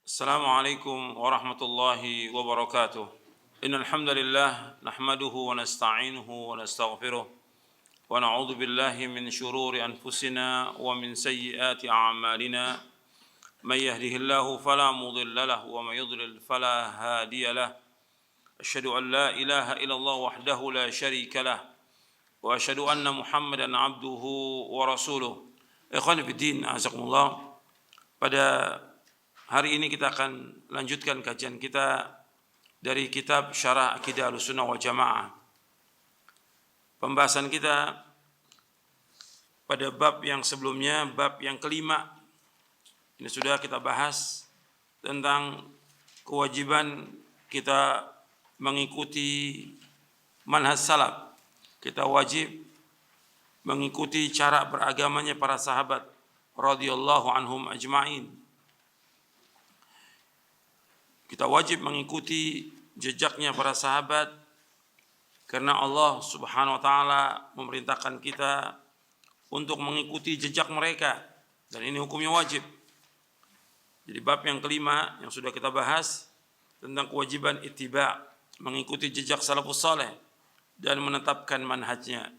السلام عليكم ورحمة الله وبركاته. إن الحمد لله نحمده ونستعينه ونستغفره ونعوذ بالله من شرور أنفسنا ومن سيئات أعمالنا. من يهده الله فلا مضل له ومن يضلل فلا هادي له. أشهد أن لا إله إلا الله وحده لا شريك له وأشهد أن محمدا عبده ورسوله. Ikhwan fillah, azakumullah. Pada hari ini kita akan lanjutkan kajian kita dari kitab Syarah Aqidah Ahlussunnah wal Jamaah. Pembahasan kita pada bab yang sebelumnya, bab yang kelima. Ini sudah kita bahas tentang kewajiban kita mengikuti manhaj salaf. Kita wajib mengikuti cara beragamanya para sahabat radhiyallahu anhum ajma'in. Kita wajib mengikuti jejaknya para sahabat karena Allah Subhanahu wa taala memerintahkan kita untuk mengikuti jejak mereka, dan ini hukumnya wajib. Jadi bab yang kelima yang sudah kita bahas tentang kewajiban ittiba', mengikuti jejak salafus saleh dan menetapkan manhajnya.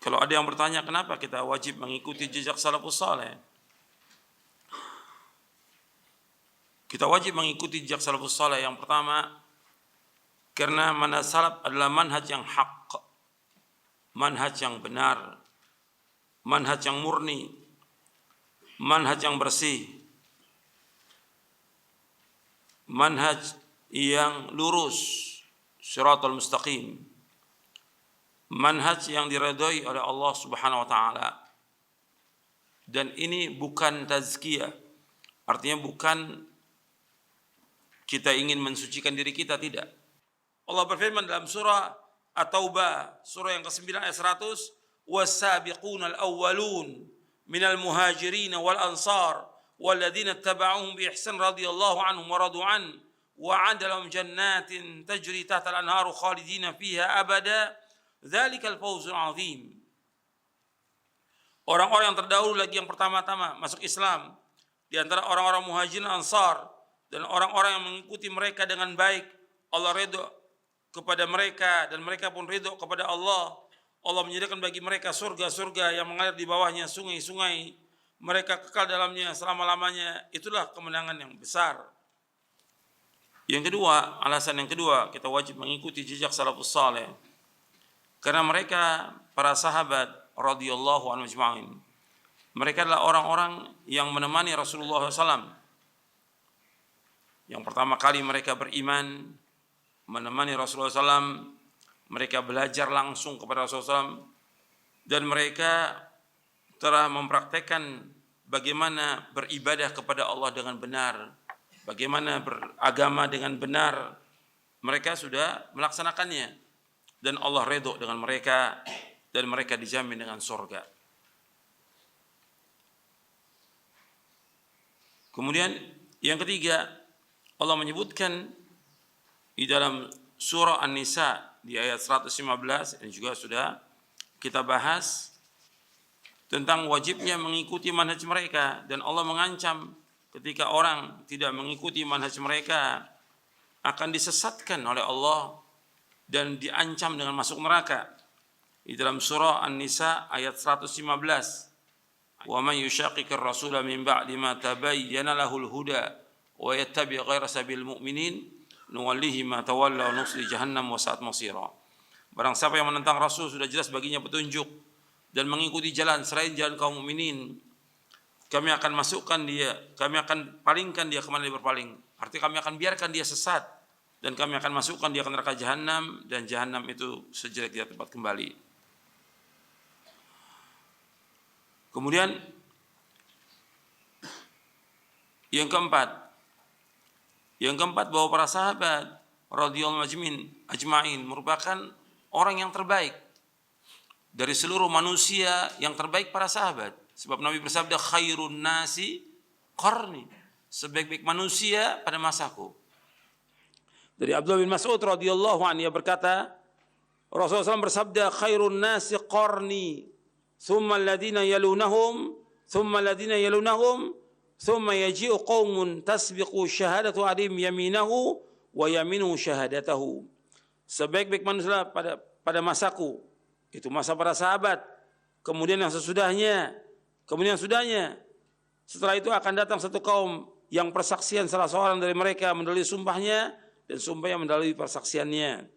Kalau ada yang bertanya kenapa kita wajib mengikuti jejak salafus saleh? Kita wajib mengikuti jejak salafus saleh yang pertama karena manhaj salaf adalah manhaj yang hak, manhaj yang benar, manhaj yang murni, manhaj yang bersih, manhaj yang lurus, shiratal mustaqim, manhaj yang diridhai oleh Allah Subhanahu wa taala. Dan ini bukan tazkiyah, artinya bukan kita ingin mensucikan diri kita, tidak. Allah berfirman dalam surah At-Taubah, surah yang ke-9 ayat 100, "Was-sabiqunal awwalun minal muhajirin wal ansar walladzina ittaba'uhum bi ihsan radhiyallahu anhum wa radu an wa 'adda lahum jannatin tajri tahtal anharu khalidina fiha abada dzalikal fawzul 'adzim." Orang-orang yang terdahulu lagi yang pertama-tama masuk Islam di antara orang-orang muhajirin ansar dan orang-orang yang mengikuti mereka dengan baik, Allah ridho kepada mereka dan mereka pun ridho kepada Allah. Allah menyediakan bagi mereka surga-surga yang mengalir di bawahnya sungai-sungai, mereka kekal dalamnya selama-lamanya. Itulah kemenangan yang besar. Yang kedua, alasan yang kedua, kita wajib mengikuti jejak salafus saleh karena mereka para sahabat radhiyallahu anhum ajma'in. Mereka adalah orang-orang yang menemani Rasulullah SAW. Yang pertama kali mereka beriman, menemani Rasulullah SAW, mereka belajar langsung kepada Rasulullah SAW, dan mereka telah mempraktekkan bagaimana beribadah kepada Allah dengan benar, bagaimana beragama dengan benar. Mereka sudah melaksanakannya, dan Allah ridho dengan mereka, dan mereka dijamin dengan surga. Kemudian yang ketiga, Allah menyebutkan di dalam surah An-Nisa di ayat 115, ini juga sudah kita bahas tentang wajibnya mengikuti manhaj mereka, dan Allah mengancam ketika orang tidak mengikuti manhaj mereka akan disesatkan oleh Allah dan diancam dengan masuk neraka. Di dalam surah An-Nisa ayat 115, "Wa man yushaqiqir rasula min ba'di ma tabayyana lahul huda wa yattabi' ghaira sabil mu'minin nuwallihi ma tawalla wa nusli jahannam wa sa'at masira." Barang siapa yang menentang Rasul sudah jelas baginya petunjuk dan mengikuti jalan selain jalan kaum mukminin, kami akan masukkan dia, kami akan palingkan dia kemana dia berpaling. Artinya kami akan biarkan dia sesat dan kami akan masukkan dia ke neraka jahannam, dan jahannam itu sejelek dia tempat kembali. Kemudian yang keempat bahwa para sahabat radhiyallahu ajma'in merupakan orang yang terbaik dari seluruh manusia. Yang terbaik para sahabat, sebab Nabi bersabda, "Khairun nasi qarni", sebaik-baik manusia pada masaku. Dari Abdullah bin Mas'ud radhiyallahu anhu, ia berkata, Rasulullah SAW bersabda, "Khairun nasi qarni, thumma alladhina yalunahum, thumma alladziina yalunahum, thumma yaji'u qaumun tasbiqu syahadatu adim yaminahu wa yaminu syahadatahu. Sebaik-baik manusia pada masaku, itu masa para sahabat, kemudian yang sesudahnya, kemudian sudahnya. Setelah itu akan datang satu kaum yang persaksian salah seorang dari mereka mendalili sumpahnya dan sumpahnya mendalili persaksiannya.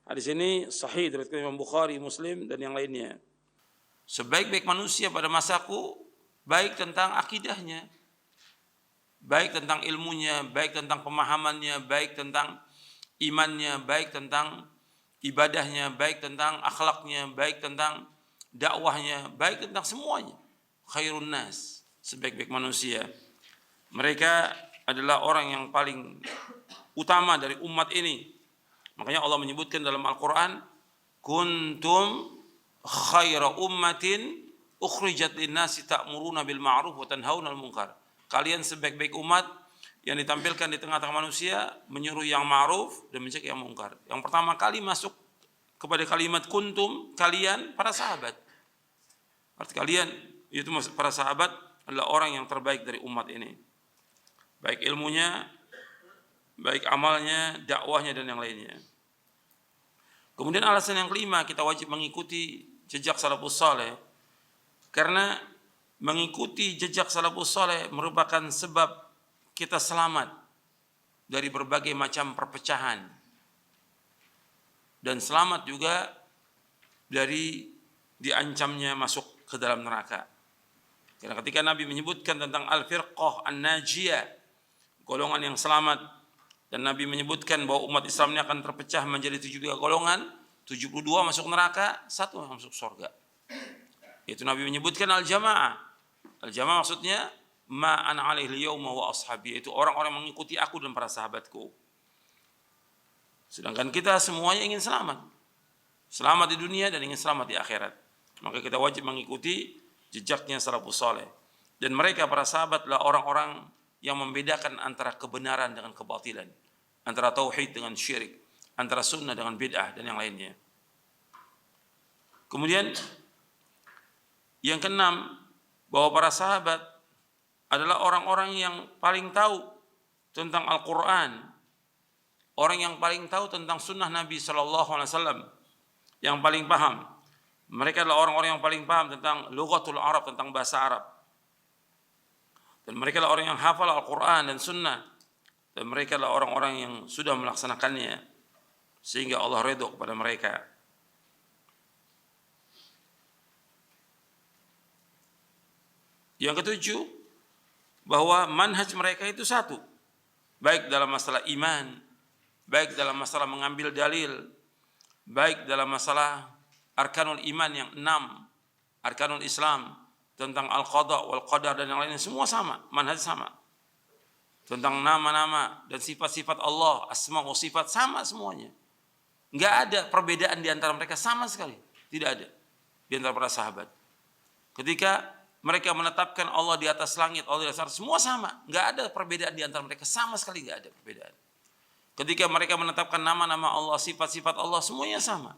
Hadis ini sahih dari Imam Bukhari, Muslim dan yang lainnya. Sebaik-baik manusia pada masaku, baik tentang akidahnya, baik tentang ilmunya, baik tentang pemahamannya, baik tentang imannya, baik tentang ibadahnya, baik tentang akhlaknya, baik tentang dakwahnya, baik tentang semuanya. Khairun nas, sebaik-baik manusia. Mereka adalah orang yang paling utama dari umat ini. Makanya Allah menyebutkan dalam Al-Quran, kuntum khaira ummatin ukhrijat linnasi ta'muruna bil ma'ruf wa tanhauna 'anil munkar. Kalian sebaik-baik umat yang ditampilkan di tengah-tengah manusia, menyuruh yang ma'ruf dan mencegah yang munkar. Yang pertama kali masuk kepada kalimat kuntum, kalian para sahabat. Arti kalian itu para sahabat adalah orang yang terbaik dari umat ini. Baik ilmunya, baik amalnya, dakwahnya dan yang lainnya. Kemudian alasan yang kelima, kita wajib mengikuti jejak salafus saleh. Karena mengikuti jejak salafus saleh merupakan sebab kita selamat dari berbagai macam perpecahan. Dan selamat juga dari diancamnya masuk ke dalam neraka. Karena ketika Nabi menyebutkan tentang al-firqah an-najiyah, golongan yang selamat, dan Nabi menyebutkan bahwa umat Islam ini akan terpecah menjadi 73 golongan, 72 masuk neraka, 1 masuk surga. Itu Nabi menyebutkan al-jamaah. Al-jamaah maksudnya ma ana alaihi yauma wa ashabi, itu orang-orang yang mengikuti aku dan para sahabatku. Sedangkan kita semuanya ingin selamat. Selamat di dunia dan ingin selamat di akhirat. Maka kita wajib mengikuti jejaknya salafus saleh. Dan mereka para sahabat adalah orang-orang yang membedakan antara kebenaran dengan kebatilan, antara tauhid dengan syirik, antara sunnah dengan bid'ah dan yang lainnya. Kemudian yang keenam, bahwa para sahabat adalah orang-orang yang paling tahu tentang Al-Quran, orang yang paling tahu tentang sunnah Nabi SAW, yang paling paham. Mereka adalah orang-orang yang paling paham tentang lughatul Arab, tentang bahasa Arab. Dan mereka adalah orang yang hafal Al-Quran dan sunnah. Dan mereka adalah orang-orang yang sudah melaksanakannya, sehingga Allah ridho kepada mereka. Yang ketujuh, bahwa manhaj mereka itu satu. Baik dalam masalah iman, baik dalam masalah mengambil dalil, baik dalam masalah arkanul iman yang 6, arkanul Islam, tentang al-qada wal qadar dan yang lainnya, semua sama, manhaj sama. Tentang nama-nama dan sifat-sifat Allah, asma wa sifat, sama semuanya. Enggak ada perbedaan di antara mereka sama sekali, tidak ada di antara para sahabat. Ketika mereka menetapkan Allah di atas langit, Allah di atas arsy, semua sama, enggak ada perbedaan di antara mereka, sama sekali enggak ada perbedaan. Ketika mereka menetapkan nama-nama Allah, sifat-sifat Allah, semuanya sama.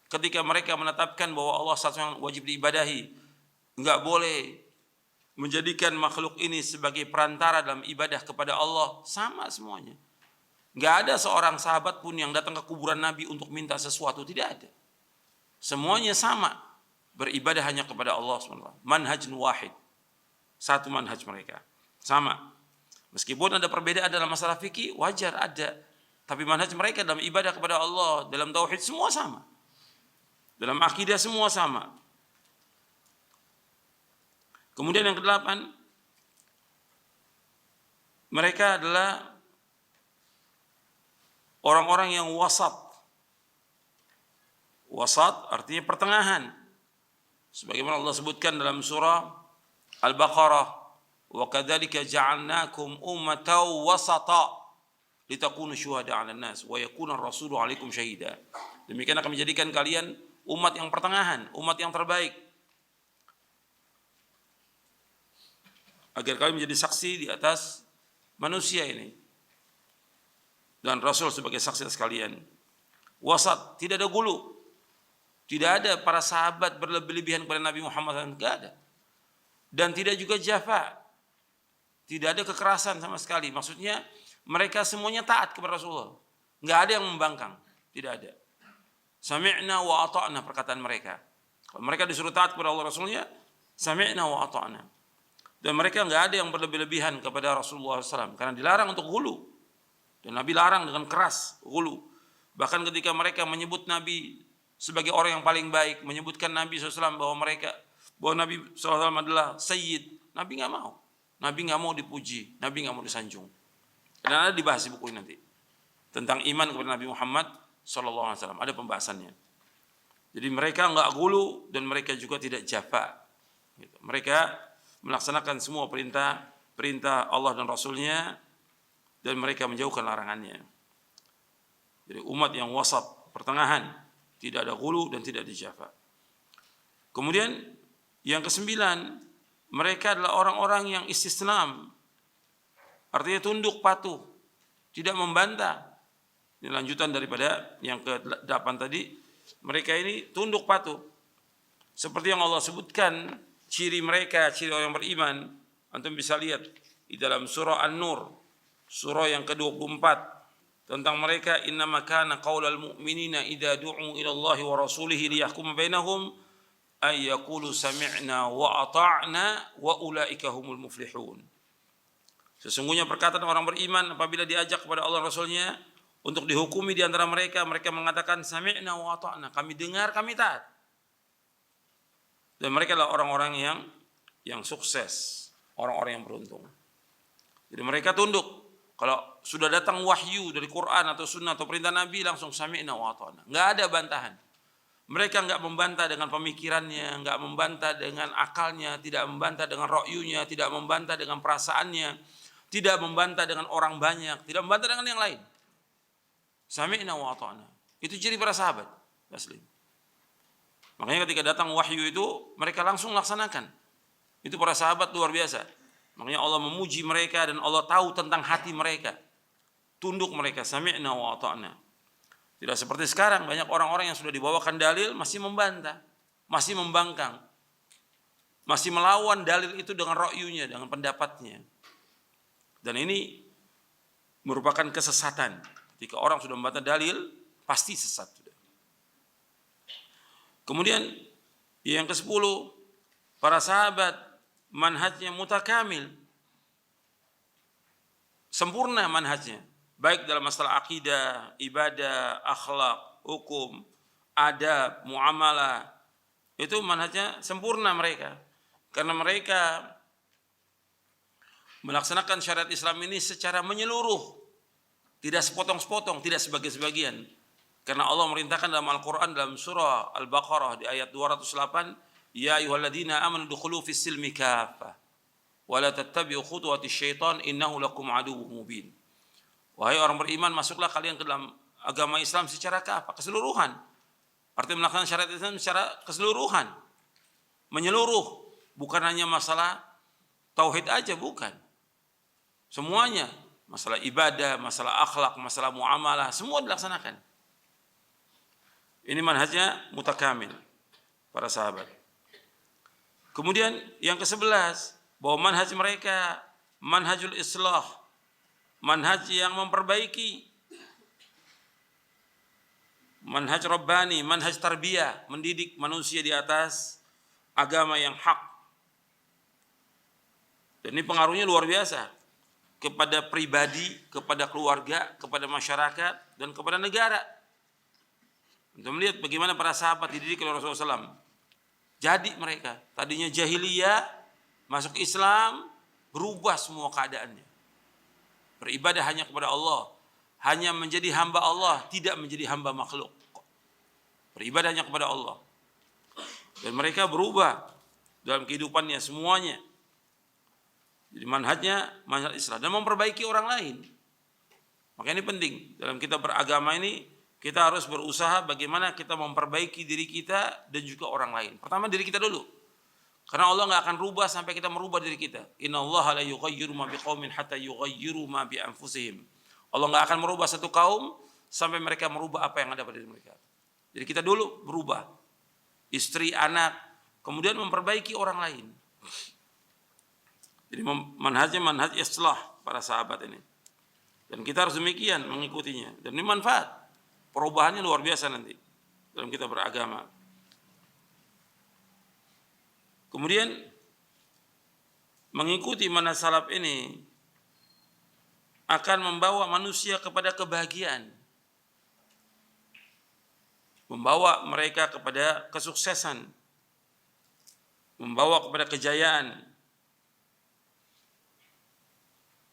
Ketika mereka menetapkan bahwa Allah satu yang wajib diibadahi, enggak boleh menjadikan makhluk ini sebagai perantara dalam ibadah kepada Allah, sama semuanya. Enggak ada seorang sahabat pun yang datang ke kuburan Nabi untuk minta sesuatu, tidak ada. Semuanya sama, beribadah hanya kepada Allah SWT. Manhajun wahid, satu manhaj mereka, sama. Meskipun ada perbedaan dalam masalah fikih, wajar ada. Tapi manhaj mereka dalam ibadah kepada Allah, dalam tauhid, semua sama. Dalam akidah semua sama. Kemudian yang kedelapan, mereka adalah orang-orang yang wasat. Wasat artinya pertengahan. Sebagaimana Allah sebutkan dalam surah Al-Baqarah, wa kadzalika ja'alnakum ummatan wasata litakunu syuhada'a 'alan nas wa yakuna ar-rasulu 'alaikum syahida. Demikian akan menjadikan kalian umat yang pertengahan, umat yang terbaik, agar kalian menjadi saksi di atas manusia ini dan Rasul sebagai saksi atas kalian. Wasat, tidak ada gulu, tidak ada para sahabat berlebih-lebihan kepada Nabi Muhammad SAW, tidak ada. dan tidak juga jafa. Tidak ada kekerasan sama sekali. Maksudnya mereka semuanya taat kepada Rasulullah. Enggak ada yang membangkang, tidak ada. Sami'na wa ata'na perkataan mereka. Kalau mereka disuruh taat kepada Allah Rasulnya, sami'na wa ata'na. Dan mereka enggak ada yang berlebih-lebihan kepada Rasulullah SAW karena dilarang untuk ghulu. Dan Nabi larang dengan keras ghulu. Bahkan ketika mereka menyebut Nabi sebagai orang yang paling baik, menyebutkan Nabi SAW bahwa Nabi SAW adalah sayyid, Nabi enggak mau. Nabi enggak mau dipuji, Nabi enggak mau disanjung. Dan ada dibahas di buku ini nanti tentang iman kepada Nabi Muhammad SAW. Ada pembahasannya. Jadi mereka enggak ghulu dan mereka juga tidak jafa. Gitu. Mereka melaksanakan semua perintah Allah dan Rasulnya dan mereka menjauhkan larangannya. Jadi umat yang wasat, pertengahan, tidak ada ghulu dan tidak dijafa. Kemudian yang kesembilan, mereka adalah orang-orang yang istislam, artinya tunduk patuh, tidak membantah. Ini lanjutan daripada yang ke-8 tadi. Mereka ini tunduk patuh. Seperti yang Allah sebutkan ciri mereka, ciri orang yang beriman. Antum bisa lihat di dalam surah An-Nur, surah yang ke-24 tentang mereka, innama kana qaulal mu'minina idza du'u ila Allahi wa rasulihi liyahkuma bainahum ay yaqulu sami'na wa ata'na wa ulaika humul muflihun. Sesungguhnya perkataan orang beriman apabila diajak kepada Allah Rasulnya untuk dihukumi di antara mereka, mereka mengatakan sami'na wa ata'na, kami dengar, kami taat. Dan mereka adalah orang-orang yang sukses, orang-orang yang beruntung. Jadi mereka tunduk. Kalau sudah datang wahyu dari Quran atau sunnah atau perintah Nabi, langsung sami'na wa ata'na. Enggak ada bantahan. Mereka enggak membantah dengan pemikirannya, enggak membantah dengan akalnya, tidak membantah dengan ra'yunya, tidak membantah dengan perasaannya, tidak membantah dengan orang banyak, tidak membantah dengan yang lain. Sami'na wa ata'na. Itu ciri para sahabat muslim. Makanya ketika datang wahyu itu, mereka langsung laksanakan. Itu para sahabat luar biasa. Makanya Allah memuji mereka dan Allah tahu tentang hati mereka. Tunduk mereka, sami'na wa ata'na. Tidak seperti sekarang, banyak orang-orang yang sudah dibawakan dalil masih membantah, masih membangkang, masih melawan dalil itu dengan ra'yunya, dengan pendapatnya. Dan ini merupakan kesesatan. Ketika orang sudah membantah dalil, pasti sesat. Kemudian yang ke-10, para sahabat manhajnya mutakamil, sempurna manhajnya, baik dalam masalah akidah, ibadah, akhlak, hukum, adab, muamalah. Itu manhajnya sempurna mereka. Karena mereka melaksanakan syariat Islam ini secara menyeluruh, tidak sepotong-sepotong, tidak sebagian-sebagian. Karena Allah merintahkan dalam Al-Quran dalam surah Al-Baqarah di ayat 208, ya ayyuhalladzina amanu dukhulu fis silmi kaffah wa la tattabi'u khutuwatis syaitan innahu lakum aduwwun mubin. Wahai orang beriman, masuklah kalian ke dalam agama Islam secara kafah, keseluruhan. Artinya melaksanakan syariat Islam secara keseluruhan, menyeluruh, bukan hanya masalah tauhid aja, bukan. Semuanya, masalah ibadah, masalah akhlak, masalah muamalah, semua dilaksanakan. Ini manhajnya mutakamil para sahabat. Kemudian yang ke-11, bahwa manhaj mereka manhajul islah, manhaj yang memperbaiki, manhaj rabbani, manhaj tarbiyah, mendidik manusia di atas agama yang hak. Dan ini pengaruhnya luar biasa kepada pribadi, kepada keluarga, kepada masyarakat, dan kepada negara. Untuk melihat bagaimana para sahabat dididik oleh Rasulullah SAW. Jadi mereka tadinya jahiliyah, masuk Islam, berubah semua keadaannya. Beribadah hanya kepada Allah, hanya menjadi hamba Allah, tidak menjadi hamba makhluk. Beribadah hanya kepada Allah. Dan mereka berubah dalam kehidupannya semuanya. Jadi manhajnya manhaj Islam dan memperbaiki orang lain. Makanya ini penting dalam kita beragama ini. Kita harus berusaha bagaimana kita memperbaiki diri kita dan juga orang lain. Pertama diri kita dulu. Karena Allah enggak akan rubah sampai kita merubah diri kita. Innallaha la yughayyiru ma biqaumin hatta yughayyiru ma bi anfusihim. Allah enggak akan merubah satu kaum sampai mereka merubah apa yang ada pada diri mereka. Jadi kita dulu berubah. Istri, anak, kemudian memperbaiki orang lain. Jadi manhajnya manhaj islah para sahabat ini. Dan kita harus demikian mengikutinya. Dan ini manfaat. Perubahannya luar biasa nanti dalam kita beragama. Kemudian mengikuti manhaj salaf ini akan membawa manusia kepada kebahagiaan. Membawa mereka kepada kesuksesan. Membawa kepada kejayaan.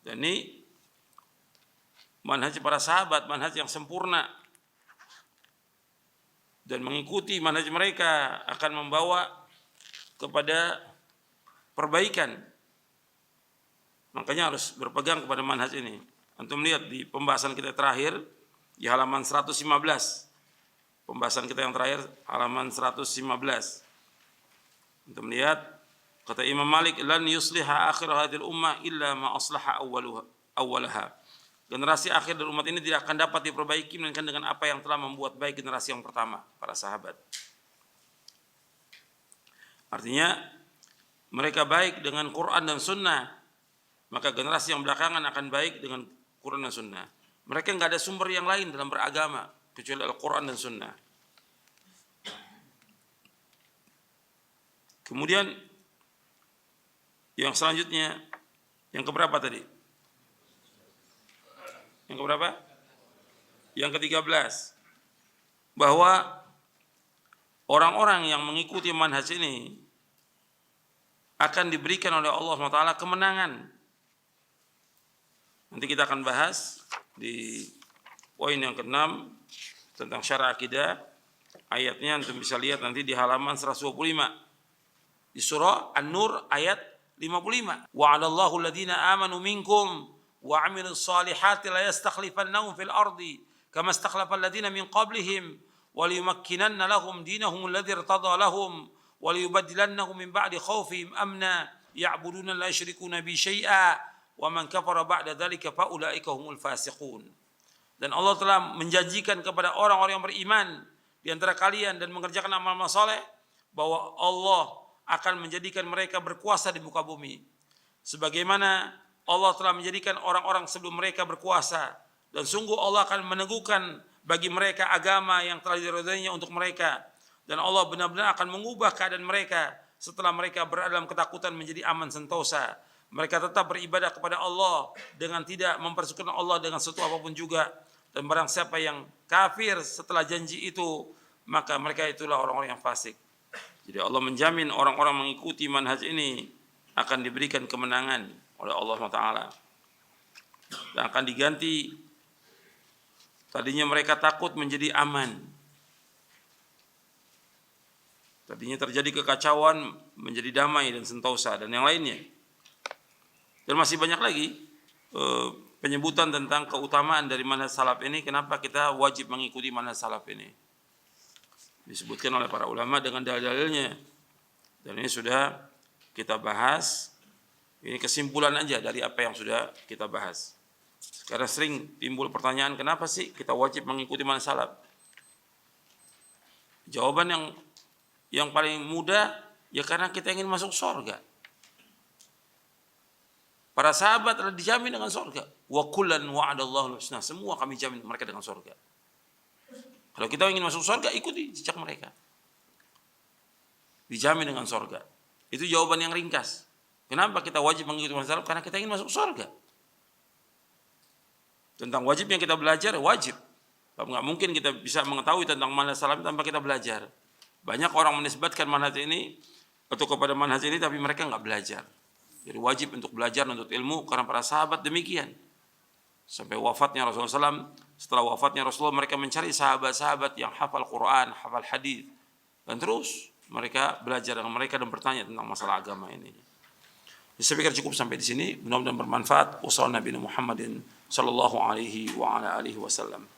Dan ini manhaj para sahabat, manhaj yang sempurna. Dan mengikuti manhaj mereka akan membawa kepada perbaikan. Makanya harus berpegang kepada manhaj ini. Antum lihat di pembahasan kita terakhir di halaman 115. Pembahasan kita yang terakhir halaman 115. Antum lihat kata Imam Malik, lan yusliha akhir hadhil ummah illa ma aslaha awwalaha. Generasi akhir dari umat ini tidak akan dapat diperbaiki melainkan dengan apa yang telah membuat baik generasi yang pertama, para sahabat. Artinya mereka baik dengan Quran dan Sunnah, maka generasi yang belakangan akan baik dengan Quran dan Sunnah. Mereka nggak ada sumber yang lain dalam beragama kecuali Al-Quran dan Sunnah. Kemudian yang selanjutnya, yang keberapa tadi? Yang keberapa? Yang ke-13. Bahwa orang-orang yang mengikuti manhaj ini akan diberikan oleh Allah SWT kemenangan. Nanti kita akan bahas di poin yang ke-6 tentang syarah akidah. Ayatnya antum bisa lihat nanti di halaman 125. Di surah An-Nur ayat 55. Wa'adallahu alladhina amanu minkum wa 'amilus salihati la yastakhlifannahum fil ardi kama istakhlafa alladhina min qablihim wa liyumakkinanna lahum dinahum alladhi irtada lahum wa liyubaddilannahum min ba'di khawfihim amna ya'buduna la yusyrikuna bi syai'a wa man kafara ba'da dzalika fa ulaika humul fasiqun. Dan Allah telah menjanjikan kepada orang-orang yang beriman di antara kalian dan mengerjakan amal-amal saleh bahwa Allah akan menjadikan mereka berkuasa di muka bumi. Sebagaimana Allah telah menjadikan orang-orang sebelum mereka berkuasa. Dan sungguh Allah akan meneguhkan bagi mereka agama yang telah diridhoinya untuk mereka. Dan Allah benar-benar akan mengubah keadaan mereka setelah mereka berada dalam ketakutan menjadi aman sentosa. Mereka tetap beribadah kepada Allah dengan tidak mempersekutukan Allah dengan sesuatu apapun juga. Dan barang siapa yang kafir setelah janji itu, maka mereka itulah orang-orang yang fasik. Jadi Allah menjamin orang-orang mengikuti manhaj ini akan diberikan kemenangan oleh Allah SWT. Dan akan diganti, tadinya mereka takut menjadi aman. Tadinya terjadi kekacauan menjadi damai dan sentosa dan yang lainnya. Dan masih banyak lagi penyebutan tentang keutamaan dari manhaj salaf ini. Kenapa kita wajib mengikuti manhaj salaf ini? Disebutkan oleh para ulama dengan dalil-dalilnya. Dan ini sudah kita bahas. Ini kesimpulan aja dari apa yang sudah kita bahas. Karena sering timbul pertanyaan, kenapa sih kita wajib mengikuti manhaj salaf? Jawaban yang paling mudah, ya karena kita ingin masuk surga. Para sahabat telah dijamin dengan surga. Wa kullan wa'adallahu al-husna. Semua kami jamin mereka dengan surga. Kalau kita ingin masuk surga, ikuti jejak mereka. Dijamin dengan surga. Itu jawaban yang ringkas. Kenapa kita wajib mengikuti manhaj salaf? Karena kita ingin masuk surga. Tentang wajib yang kita belajar, wajib. Nggak mungkin kita bisa mengetahui tentang manhaj salaf tanpa kita belajar. Banyak orang menisbatkan manhaj ini atau kepada manhaj ini, tapi mereka nggak belajar. Jadi wajib untuk belajar, untuk ilmu, karena para sahabat demikian. Sampai wafatnya Rasulullah SAW, setelah wafatnya Rasulullah mereka mencari sahabat-sahabat yang hafal Quran, hafal hadis, dan terus mereka belajar dengan mereka dan bertanya tentang masalah agama ini. Saya pikir cukup sampai di sini. Mudah-mudahan bermanfaat. Wassalamualaikum warahmatullahi wabarakatuh.